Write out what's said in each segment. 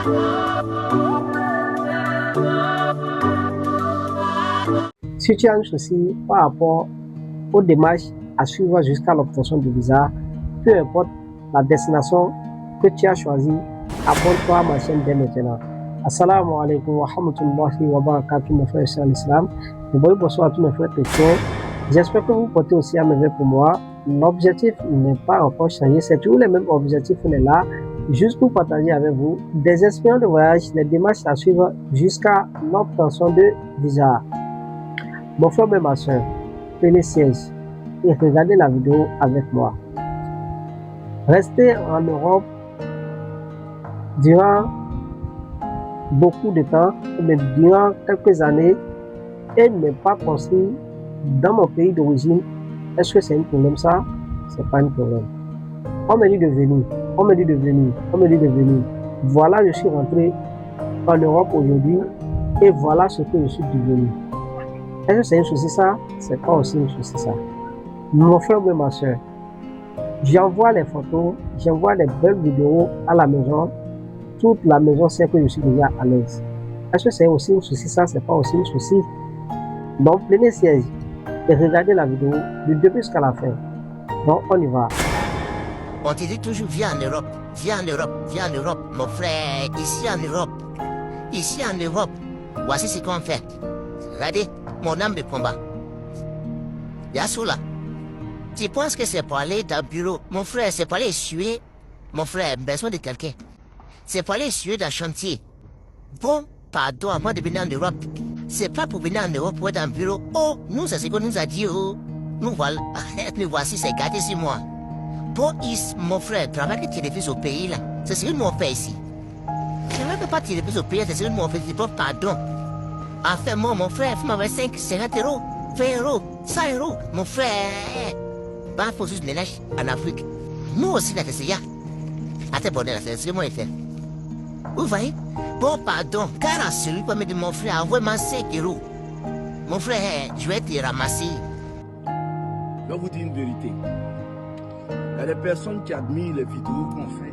Si tu as un souci par rapport aux démarches à suivre jusqu'à l'obtention du visa, peu importe la destination que tu as choisie, abonne-toi à ma chaîne dès maintenant. Assalamu alaikum wa rahmatullahi wa barakatuh, mes frères et sœurs l'islam. Bonsoir à tous mes frères chrétiens. J'espère que vous portez aussi à merveille pour moi. L'objectif n'est pas encore changé, c'est toujours le même objectif, on est là, juste pour partager avec vous des expériences de voyage, les démarches à suivre jusqu'à l'obtention de visa. Mon frère et ma soeur, prenez siège et regardez la vidéo avec moi. Rester en Europe durant beaucoup de temps, mais durant quelques années, et ne pas construire dans mon pays d'origine, est-ce que c'est un problème ça? C'est pas un problème. On me dit de venir, on me dit de venir, on me dit de venir. Voilà, je suis rentré en Europe aujourd'hui et voilà ce que je suis devenu. Est-ce que c'est un souci ça? C'est pas aussi un souci ça. Mon frère et ma soeur, j'envoie les photos, j'envoie les belles vidéos à la maison. Toute la maison sait que je suis déjà à l'aise. Est-ce que c'est aussi un souci ça? C'est pas aussi un souci. Donc prenez siège et regardez la vidéo du début jusqu'à la fin. Donc on y va. On te dit toujours viens en Europe, viens en Europe, viens en Europe, mon frère, ici en Europe, voici ce qu'on fait. Regardez, mon âme de combat. Yasoula, tu penses que c'est pour aller dans le bureau? Mon frère, c'est pour aller essuyer. Mon frère, besoin de quelqu'un. C'est pour aller essuyer dans le chantier. Bon, pardon, avant de venir en Europe. C'est pas pour venir en Europe ou dans le bureau. Oh, nous, c'est ce qu'on nous a dit. Oh. Nous voilà, nous voici, c'est gâté sur moi. Bon, mon frère, travaille que tu refuses au pays là. C'est ce que nous on fait ici. Je ne veux pas tirer plus au pays, c'est ce que nous on fait. Je dis pardon. Enfin, moi, mon frère, il m'avait 5, 50 euros, 20 euros, 100 euros. Mon frère, bah, il faut juste les lâcher en Afrique. Nous aussi, là, c'est ça. Attends, bon, là, c'est ce que moi, il fait. Vous voyez? Bon, pardon, car à celui qui m'a dit, mon frère, envoie-moi 5 euros. Mon frère, je vais te ramasser. Je vais vous dire une vérité. Il y a des personnes qui admirent les vidéos qu'on fait.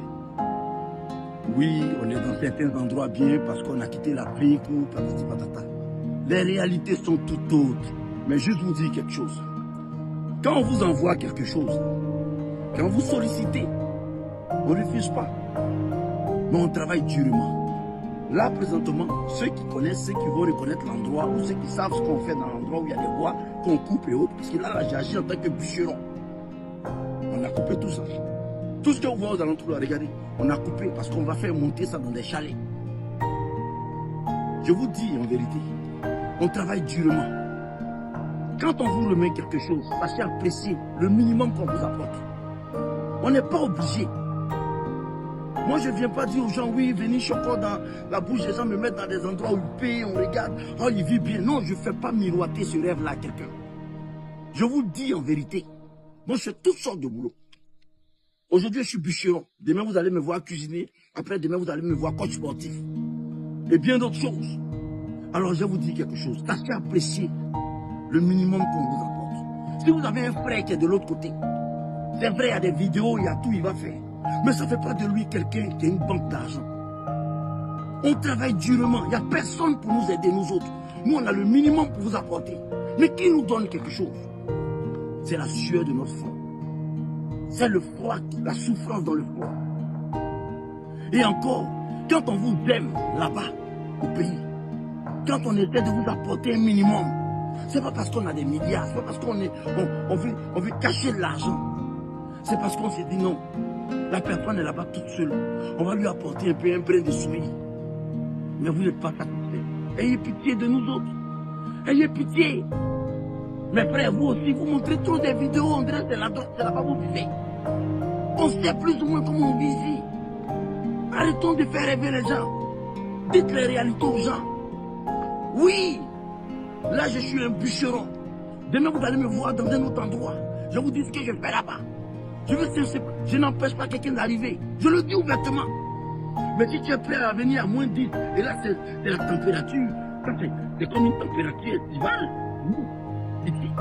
Oui, on est dans certains endroits bien parce qu'on a quitté l'Afrique ou patati patata. Les réalités sont tout autres. Mais juste vous dire quelque chose. Quand on vous envoie quelque chose, quand vous sollicitez, on ne refuse pas. Mais on travaille durement. Là, présentement, ceux qui connaissent, ceux qui vont reconnaître l'endroit ou ceux qui savent ce qu'on fait dans l'endroit où il y a des bois, qu'on coupe et autres, parce que là, j'ai agi en tant que bûcheron. On a coupé tout ça. Tout ce que vous voyez aux alentours, regardez, on a coupé parce qu'on va faire monter ça dans des chalets. Je vous dis en vérité, on travaille durement. Quand on vous remet quelque chose, sachez apprécier le minimum qu'on vous apporte. On n'est pas obligé. Moi, je ne viens pas dire aux gens, oui, venez chocolat dans la bouche des gens, me mettre dans des endroits où ils payent, on regarde, oh, il vit bien. Non, je ne fais pas miroiter ce rêve-là à quelqu'un. Je vous dis en vérité, moi, je fais toutes sortes de boulot. Aujourd'hui, je suis bûcheron. Demain, vous allez me voir cuisiner. Après, demain, vous allez me voir coach sportif. Et bien d'autres choses. Alors, je vais vous dire quelque chose. Sachez apprécier le minimum qu'on vous apporte. Si vous avez un frère qui est de l'autre côté, c'est vrai, il y a des vidéos, il y a tout, il va faire. Mais ça ne fait pas de lui quelqu'un qui a une banque d'argent. On travaille durement. Il n'y a personne pour nous aider, nous autres. Nous, on a le minimum pour vous apporter. Mais qui nous donne quelque chose? C'est la sueur de notre front. C'est le froid, la souffrance dans le froid. Et encore, quand on vous aime là-bas, au pays, quand on essaie de vous apporter un minimum, c'est pas parce qu'on a des milliards, c'est pas parce qu'on veut cacher de l'argent. C'est parce qu'on s'est dit non, la personne est là-bas toute seule. On va lui apporter un peu un brin de souris. Mais vous n'êtes pas satisfait. Ayez pitié de nous autres. Ayez pitié. Mes frères, vous aussi, vous montrez trop des vidéos, on dirait que c'est là-bas vous vivez. On sait plus ou moins comment on vit ici. Arrêtons de faire rêver les gens. Dites les réalités aux gens. Oui, là je suis un bûcheron. Demain vous allez me voir dans un autre endroit. Je vous dis ce que je fais là-bas. Je n'empêche pas quelqu'un d'arriver. Je le dis ouvertement. Mais si tu es prêt à venir à moins 10, et là c'est la température, c'est comme une température estivale. Ici,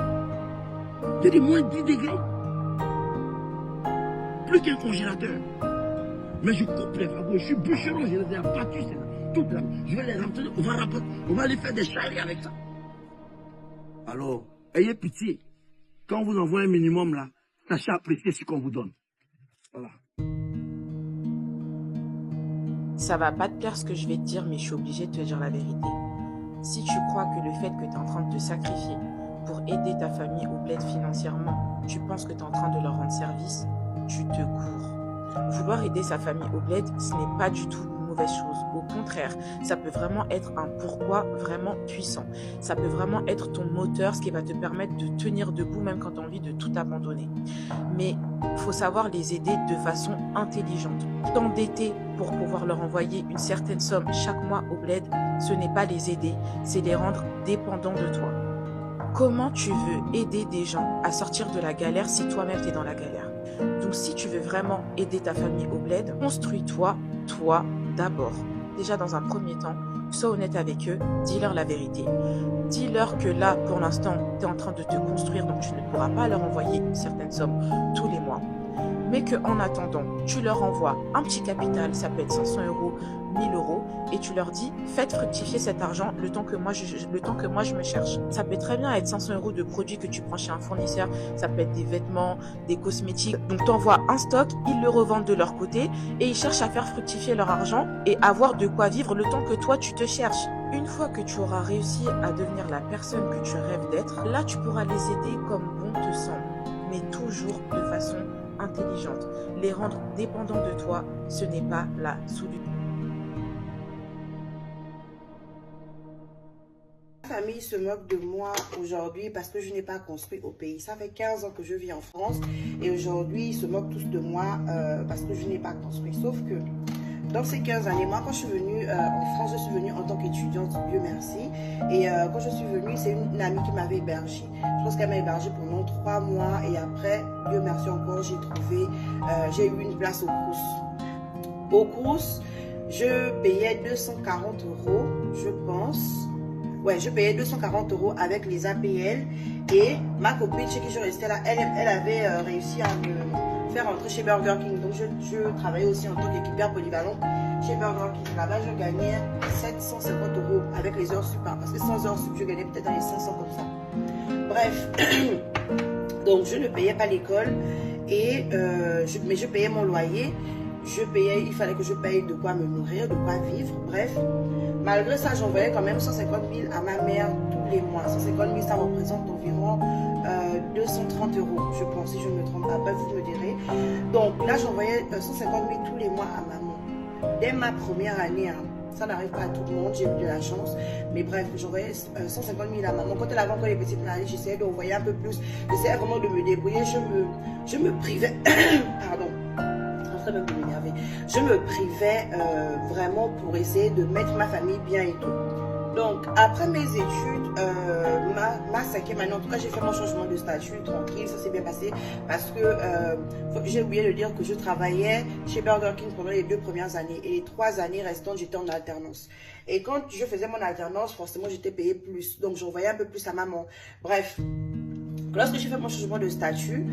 j'ai dit moins 10 degrés. Plus qu'un congélateur. Mais je coupe les fagots, je suis bûcheron, je les ai abattus, toute la... Je vais les rentrer, on va aller faire des charreries avec ça. Alors, ayez pitié. Quand on vous envoie un minimum là, sachez apprécier ce qu'on vous donne. Voilà. Ça va pas te plaire ce que je vais te dire, mais je suis obligée de te dire la vérité. Si tu crois que le fait que tu es en train de te sacrifier pour aider ta famille au bled financièrement, tu penses que tu es en train de leur rendre service, tu te cours. Vouloir aider sa famille au bled, ce n'est pas du tout une mauvaise chose. Au contraire, ça peut vraiment être un pourquoi vraiment puissant. Ça peut vraiment être ton moteur, ce qui va te permettre de tenir debout même quand tu as envie de tout abandonner. Mais il faut savoir les aider de façon intelligente. T'endetter pour pouvoir leur envoyer une certaine somme chaque mois au bled, ce n'est pas les aider, c'est les rendre dépendants de toi. Comment tu veux aider des gens à sortir de la galère si toi-même tu es dans la galère? Donc si tu veux vraiment aider ta famille au bled, construis-toi, toi d'abord. Déjà dans un premier temps, sois honnête avec eux, dis-leur la vérité. Dis-leur que là, pour l'instant, tu es en train de te construire, donc tu ne pourras pas leur envoyer une certaine somme tous les mois. Mais qu'en attendant, tu leur envoies un petit capital, ça peut être 500 euros, 1000 euros, et tu leur dis, faites fructifier cet argent le temps que moi je me cherche. Ça peut très bien être 500 euros de produits que tu prends chez un fournisseur, ça peut être des vêtements, des cosmétiques. Donc tu envoies un stock, ils le revendent de leur côté, et ils cherchent à faire fructifier leur argent et avoir de quoi vivre le temps que toi tu te cherches. Une fois que tu auras réussi à devenir la personne que tu rêves d'être, là tu pourras les aider comme bon te semble, mais toujours de façon intelligente. Les rendre dépendants de toi, ce n'est pas la solution. Ma famille se moque de moi aujourd'hui parce que je n'ai pas construit au pays. Ça fait 15 ans que je vis en France et aujourd'hui ils se moquent tous de moi parce que je n'ai pas construit. Sauf que dans ces 15 années, moi quand je suis venue en France, je suis venue en tant qu'étudiante, Dieu merci. Et quand je suis venue, c'est une amie qui m'avait hébergée. Je pense qu'elle m'a hébergée pendant 3 mois et après, Dieu merci encore, j'ai eu une place au Crous. Au Crous, je payais 240 euros, je pense. Ouais, je payais 240 euros avec les APL et ma copine chez qui je restais là, elle avait réussi à me faire rentrer chez Burger King. Donc je travaillais aussi en tant qu'équipière polyvalente chez Burger King. Là-bas, je gagnais 750 euros avec les heures sup. Parce que sans heures sup, je gagnais peut-être dans les 500 comme ça. Bref, donc je ne payais pas l'école et mais je payais mon loyer. Il fallait que je paye de quoi me nourrir, de quoi vivre, bref. Malgré ça, j'envoyais quand même 150 000 à ma mère tous les mois. 150 000, ça représente environ 230 euros, je pense, si je ne me trompe pas. Bref, vous me direz. Donc là, j'envoyais 150 000 tous les mois à maman. Dès ma première année, hein, ça n'arrive pas à tout le monde, j'ai eu de la chance. Mais bref, j'envoyais 150 000 à maman. Quand elle avait encore les petites maladies, j'essayais d'envoyer un peu plus. J'essayais vraiment de me débrouiller. Je me privais. Pardon. Même de m'énerver. Je me privais vraiment pour essayer de mettre ma famille bien et tout. Donc après mes études, ma 5e année, en tout cas j'ai fait mon changement de statut tranquille, ça s'est bien passé parce que j'ai oublié de dire que je travaillais chez Burger King pendant les 2 premières années et les 3 années restantes j'étais en alternance. Et quand je faisais mon alternance, forcément j'étais payée plus, donc j'envoyais un peu plus à maman. Bref, lorsque j'ai fait mon changement de statut,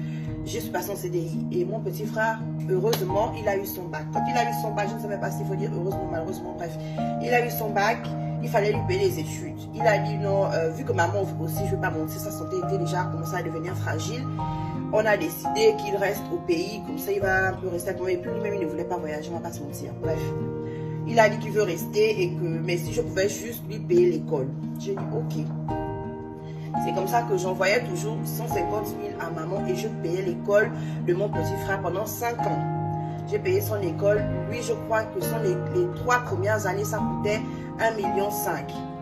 je suis passée en CDI et mon petit frère, heureusement, il a eu son bac. Quand il a eu son bac, je ne sais même pas s'il faut dire heureusement, malheureusement, bref, il a eu son bac, il fallait lui payer les études. Il a dit non, vu que maman aussi, je ne veux pas mentir, sa santé était déjà commencé à devenir fragile. On a décidé qu'il reste au pays, comme ça il va un peu rester avec moi. Et puis lui-même, il ne voulait pas voyager, on ne va pas se mentir. Bref, il a dit qu'il veut rester et que, mais si je pouvais juste lui payer l'école. J'ai dit ok. C'est comme ça que j'envoyais toujours 150 000 à maman et je payais l'école de mon petit frère pendant 5 ans. J'ai payé son école. Lui, je crois que les 3 premières années, ça coûtait 1,5 million.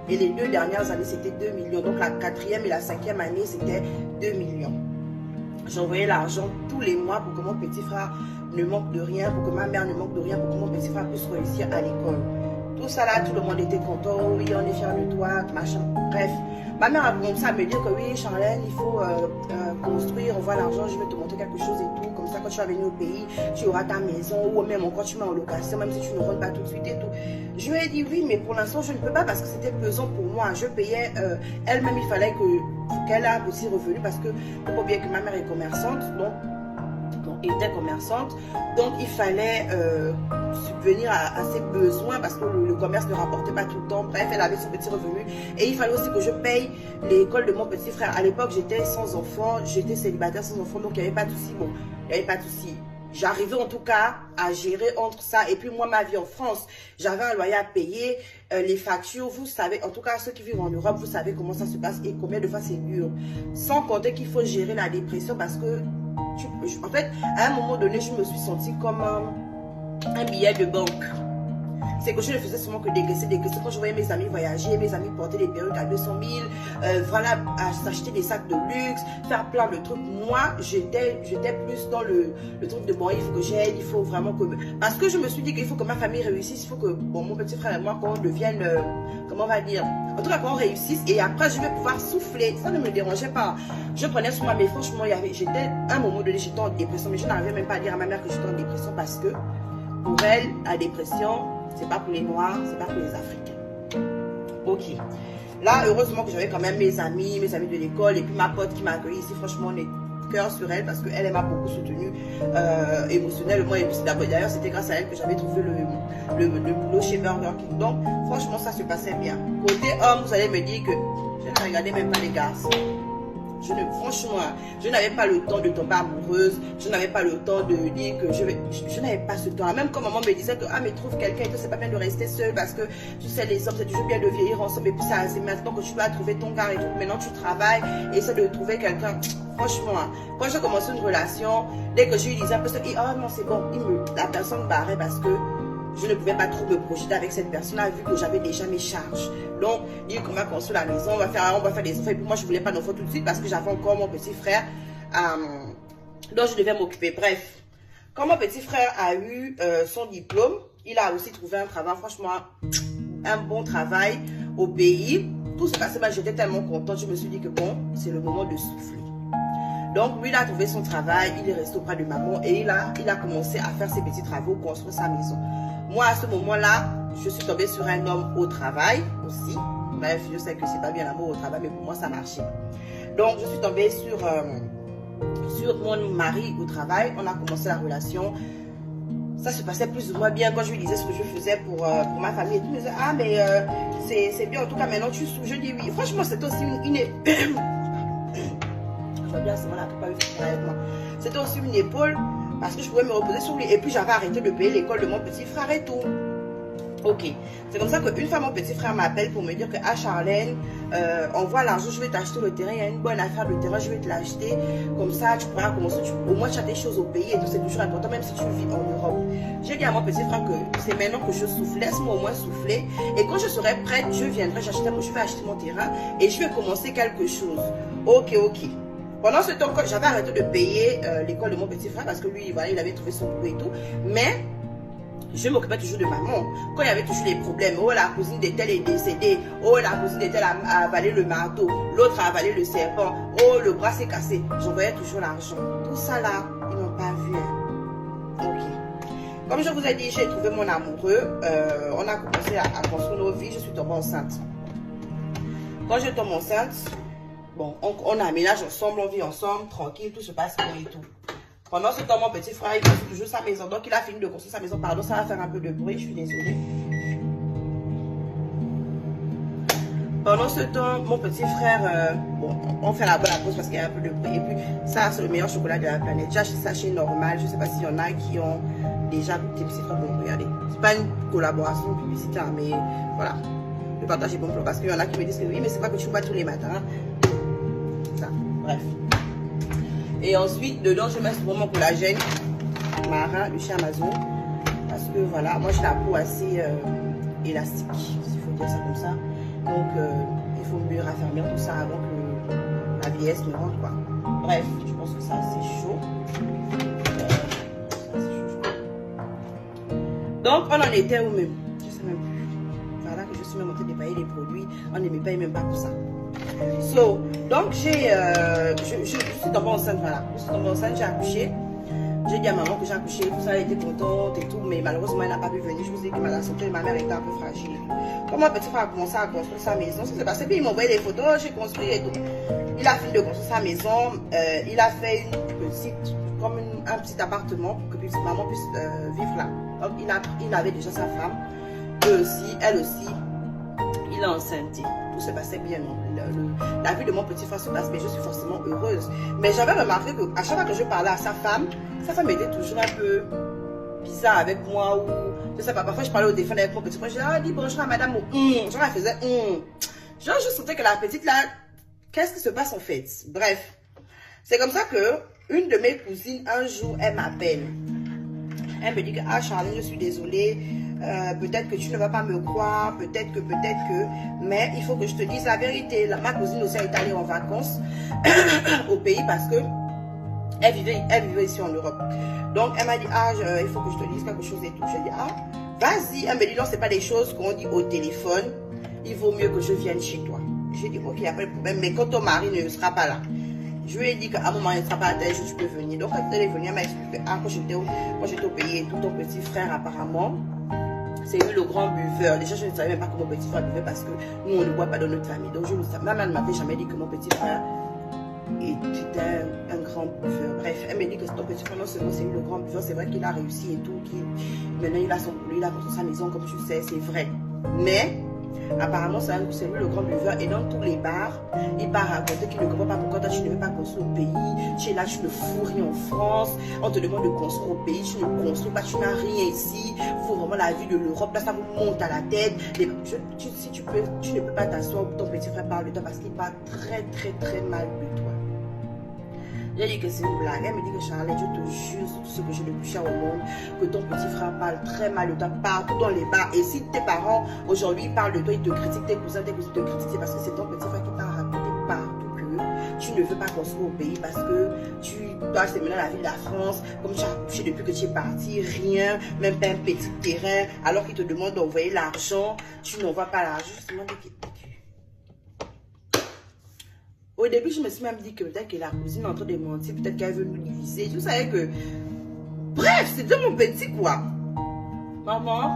Et les 2 dernières années, c'était 2 millions. Donc la 4e et la 5e année, c'était 2 millions. J'envoyais l'argent tous les mois pour que mon petit frère ne manque de rien, pour que ma mère ne manque de rien, pour que mon petit frère puisse réussir à l'école. Tout ça là, tout le monde était content. Oui, on est fiers de toi, machin. Bref. Ma mère a commencé à me dire que oui, Charlène, il faut construire, on voit l'argent, je vais te montrer quelque chose et tout. Comme ça, quand tu vas venir au pays, tu auras ta maison ou même encore tu mets en location, même si tu ne rentres pas tout de suite et tout. Je lui ai dit oui, mais pour l'instant, je ne peux pas parce que c'était pesant pour moi. Je payais elle-même, il fallait qu'elle ait un petit revenu parce que il faut pas oublier que ma mère est commerçante. Donc, était commerçante, donc il fallait subvenir à ses besoins parce que le commerce ne rapportait pas tout le temps. Bref, elle avait son petit revenu et il fallait aussi que je paye l'école de mon petit frère. À l'époque, j'étais sans enfant, j'étais célibataire sans enfant, donc il n'y avait pas de souci. Bon, il n'y avait pas de souci. J'arrivais en tout cas à gérer entre ça et puis moi, ma vie en France, j'avais un loyer à payer, les factures, vous savez, en tout cas ceux qui vivent en Europe, vous savez comment ça se passe et combien de fois c'est dur. Sans compter qu'il faut gérer la dépression parce que, en fait, à un moment donné, je me suis sentie comme un billet de banque. C'est que je ne faisais seulement que dégraisser. Quand je voyais mes amis voyager, mes amis porter des perruques à 200 000, voilà, s'acheter des sacs de luxe, faire plein de trucs. Moi, j'étais plus dans le truc de bon, il faut que j'aide, il faut vraiment que... Parce que je me suis dit qu'il faut que ma famille réussisse, il faut que bon, mon petit frère et moi, qu'on devienne, comment on va dire, en tout cas qu'on réussisse et après je vais pouvoir souffler. Ça ne me dérangeait pas. Je prenais sur moi, mais franchement, j'étais à un moment donné, j'étais en dépression, mais je n'arrivais même pas à dire à ma mère que j'étais en dépression parce que pour elle, la dépression, c'est pas pour les Noirs, c'est pas pour les Africains. Ok. Là, heureusement que j'avais quand même mes amis de l'école et puis ma pote qui m'a accueilli ici. Franchement, on est cœur sur elle parce qu'elle m'a beaucoup soutenue émotionnellement. Et puis d'ailleurs, c'était grâce à elle que j'avais trouvé le boulot chez Burger King. Donc, franchement, ça se passait bien. Côté homme, vous allez me dire que je ne regardais même pas les garçons. Franchement, je n'avais pas le temps de tomber amoureuse, je n'avais pas le temps de dire que je n'avais pas ce temps. Même quand maman me disait que, ah, mais trouve quelqu'un et tout, c'est pas bien de rester seul parce que, tu sais, les hommes, c'est toujours bien de vieillir ensemble et puis c'est maintenant que tu dois trouver ton gars et tout. Maintenant, tu travailles et essaie de trouver quelqu'un. Franchement, quand j'ai commencé une relation, dès que je lui disais un peu ça, ah non, c'est bon, la personne barrait parce que je ne pouvais pas trop me projeter avec cette personne-là vu que j'avais déjà mes charges. Donc, dire qu'on va construire la maison, on va faire des enfants. Et puis moi, je ne voulais pas d'enfants tout de suite parce que j'avais encore mon petit frère dont je devais m'occuper. Bref, quand mon petit frère a eu son diplôme, il a aussi trouvé un travail, franchement, un bon travail au pays. Tout se passait, j'étais tellement contente. Je me suis dit que bon, c'est le moment de souffler. Donc, lui, il a trouvé son travail, il est resté auprès de maman et il a commencé à faire ses petits travaux, construire sa maison. Moi, à ce moment-là, je suis tombée sur un homme au travail aussi. Bref, je sais que c'est pas bien l'amour au travail, mais pour moi, ça marchait. Donc, je suis tombée sur mon mari au travail. On a commencé la relation. Ça se passait plus ou moins bien quand je lui disais ce que je faisais pour ma famille. Et tout, il me disait, ah, mais c'est bien. En tout cas, maintenant, tu souffres. Je dis oui. Franchement, c'était aussi une... C'était aussi une épaule parce que je pouvais me reposer sur lui. Et puis j'avais arrêté de payer l'école de mon petit frère et tout. Ok. C'est comme ça qu'une fois mon petit frère m'appelle pour me dire que ah Charlène, envoie l'argent, je vais t'acheter le terrain. Il y a une bonne affaire de terrain, je vais te l'acheter. Comme ça, tu pourras commencer. Au moins, tu as des choses au pays et tout. C'est toujours important, même si tu vis en Europe. J'ai dit à mon petit frère que c'est maintenant que je souffle. Laisse-moi au moins souffler. Et quand je serai prête, je viendrai, je vais acheter mon terrain et je vais commencer quelque chose. Ok, ok. Pendant ce temps, j'avais arrêté de payer l'école de mon petit frère parce que lui, voilà, il avait trouvé son boulot et tout. Mais je m'occupais toujours de maman. Quand il y avait toujours des problèmes, oh la cousine de tel est décédée, oh la cousine de tel a avalé le marteau, l'autre a avalé le serpent, oh le bras s'est cassé, j'envoyais toujours l'argent. Tout ça là, ils n'ont pas vu. Ok. Comme je vous ai dit, j'ai trouvé mon amoureux. On a commencé à construire nos vies. Je suis tombée enceinte. Quand je tombe enceinte, bon, on aménage ensemble, on vit ensemble, tranquille, tout se passe bien et tout. Pendant ce temps, mon petit frère, il construit toujours sa maison. Donc, il a fini de construire sa maison. Pardon, ça va faire un peu de bruit, je suis désolée. Pendant ce temps, mon petit frère, bon, on fait la pause parce qu'il y a un peu de bruit. Et puis, ça, c'est le meilleur chocolat de la planète. J'ai acheté ça chez Normal. Je ne sais pas s'il y en a qui ont déjà goûté. C'est très bon, regardez. C'est pas une collaboration publicitaire, mais voilà. Le partage est bon parce qu'il y en a qui me disent que oui, mais c'est pas que tu bois tous les matins. Ça, bref. Et ensuite, dedans, je mets souvent mon collagène marin de chez Amazon. Parce que voilà, moi j'ai la peau assez élastique, s'il faut dire ça comme ça. Donc, il faut mieux raffermir tout ça avant que la vieillesse me rende quoi. Bref, je pense que ça c'est chaud. Donc, on en était où même? Je sais même plus. Voilà que je suis même en train de dépailler les produits. On ne me paye même pas pour ça. So, donc je suis tombée enceinte, voilà. Je suis tombée enceinte, j'ai accouché. J'ai dit à maman que j'ai accouché, tout ça, elle était contente et tout, mais malheureusement elle n'a pas pu venir. Je vous ai dit que la santé de ma mère était un peu fragile. Quand mon petit frère a commencé à construire sa maison, ça s'est passé, puis il m'a envoyé des photos, j'ai construit et tout. Il a fini de construire sa maison, il a fait une petite, comme une un petit appartement pour que maman puisse vivre là. Donc, il avait déjà sa femme. Elle aussi, il est enceinte. Tout se passait bien. Non? La vie de mon petit frère se passe bien. Je suis forcément heureuse. Mais j'avais remarqué qu'à chaque fois que je parlais à sa femme était toujours un peu bizarre avec moi. Ou, je sais pas, parfois je parlais au téléphone avec mon petit frère. Je disais, dis bonjour à madame. Ou, genre, elle faisait, Genre, je sentais que la petite là, qu'est-ce qui se passe en fait? Bref. C'est comme ça que une de mes cousines, un jour, elle m'appelle. Elle me dit que, ah Charline, je suis désolée, peut-être que tu ne vas pas me croire, peut-être que, mais il faut que je te dise la vérité. Ma cousine aussi est allée en vacances au pays parce que elle vivait ici en Europe. Donc, elle m'a dit, ah, il faut que je te dise quelque chose et tout. Je dis, ah, vas-y. Elle me dit, non, c'est pas des choses qu'on dit au téléphone. Il vaut mieux que je vienne chez toi. J'ai dit, ok, il n'y a pas de problème, mais quand ton mari ne sera pas là, je lui ai dit qu'à mon mari ne sera pas là, tel jour, tu peux venir. Donc, quand elle est venue, elle m'a expliqué, ah, quand j'étais au pays et tout, ton petit frère, apparemment, c'est lui le grand buveur. Déjà, je ne savais même pas que mon petit frère buvait parce que nous, on ne boit pas dans notre famille. Donc, je ne savais, ma mère ne m'avait jamais dit que mon petit frère était un grand buveur. Bref, elle me dit que ton petit frère, non seulement c'est lui le grand buveur, c'est vrai qu'il a réussi et tout, maintenant il a son boulot, il a construit sa maison, comme tu sais, c'est vrai. Mais, apparemment, c'est lui le grand buveur. Et dans tous les bars, il part raconter qu'il ne comprend pas pourquoi toi tu ne veux pas construire au pays. Tu es là, tu ne fous rien en France. On te demande de construire au pays, tu ne construis pas, tu n'as rien ici. Il faut vraiment la vie de l'Europe. Là, ça vous monte à la tête. Si tu ne peux pas t'asseoir où ton petit frère parle de toi parce qu'il parle très, très, très mal de toi. J'ai dit que c'est une blague. Elle me dit que Charlotte, je te jure sur tout ce que j'ai le plus cher au monde, que ton petit frère parle très mal de toi partout dans les bars. Et si tes parents aujourd'hui parlent de toi, ils te critiquent, tes cousins te critiquent, c'est parce que c'est ton petit frère qui t'a raconté partout que tu ne veux pas construire au pays parce que tu dois se mener à la ville de la France, comme tu as touché depuis que tu es parti, rien, même pas un petit terrain, alors qu'ils te demandent d'envoyer l'argent, tu n'envoies pas l'argent. Justement, au début, je me suis même dit que peut-être que la cousine est en train de mentir, peut-être qu'elle veut nous diviser. Je savais que... Bref, c'était mon petit quoi. Maman,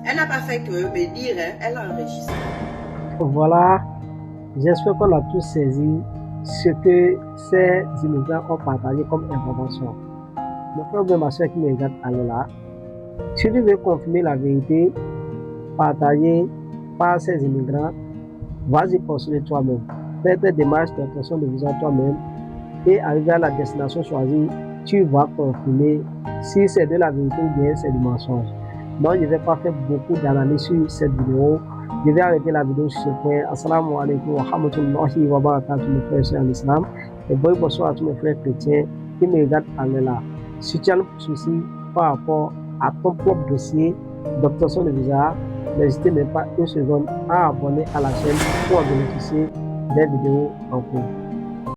elle n'a pas fait que me dire, hein, elle a enregistré. Voilà, j'espère qu'on a tous saisi ce que ces immigrants ont partagé comme information. Mon frère ou ma soeur qui me regarde, elle est là. Si tu veux confirmer la vérité partagée par ces immigrants, vas-y poursuivre toi-même. Fais tes démarches d'obtention de visa toi-même et arriver à la destination choisie, tu vas confirmer si c'est de la vérité ou bien c'est du mensonge. Donc, je ne vais pas faire beaucoup d'analyses sur cette vidéo. Je vais arrêter la vidéo sur ce point. Assalamu alaikum wa rahmatullahi wa barakatuh, mes frères en islam. Et bonsoir à tous mes frères chrétiens qui me regardent en là. Si tu as un souci par rapport à ton propre dossier d'obtention de visa, n'hésitez même pas une seconde à abonner à la chaîne pour en bénéficier des vidéos en cours.